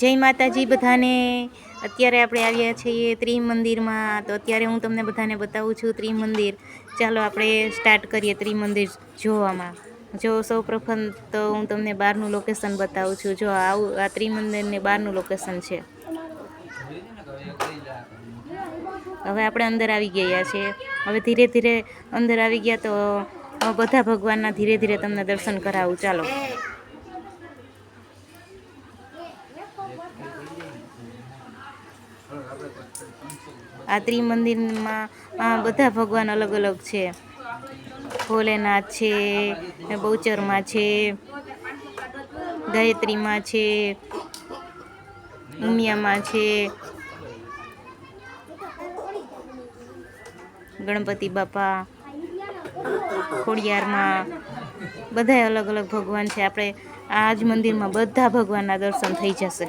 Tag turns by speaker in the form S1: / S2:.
S1: જય માતાજી બધાને। અત્યારે આપણે આવ્યા છીએ ત્રિમંદિરમાં। તો અત્યારે હું તમને બધાને બતાવું છું ત્રિમંદિર। ચાલો આપણે સ્ટાર્ટ કરીએ ત્રિમંદિર જોવામાં। જો સૌપ્રથમ તો હું તમને બહારનું લોકેશન બતાવું છું। જો આવું આ ત્રિમંદિરની બહારનું લોકેશન છે। હવે આપણે અંદર આવી ગયા છે। હવે ધીરે ધીરે અંદર આવી ગયા તો બધા ભગવાનના ધીરે ધીરે તમને દર્શન કરાવું। ચાલો આ ત્રિમંદિરમાં બધા ભગવાન અલગ અલગ છે। ભોલેનાથ છે, બહુચરમાં છે, ગાયત્રીમાં છે, ઉમિયામાં છે, ગણપતિ બાપા, ખોડિયારમાં બધા અલગ અલગ ભગવાન છે। આપણે આ જ મંદિરમાં બધા ભગવાનના દર્શન થઈ જશે।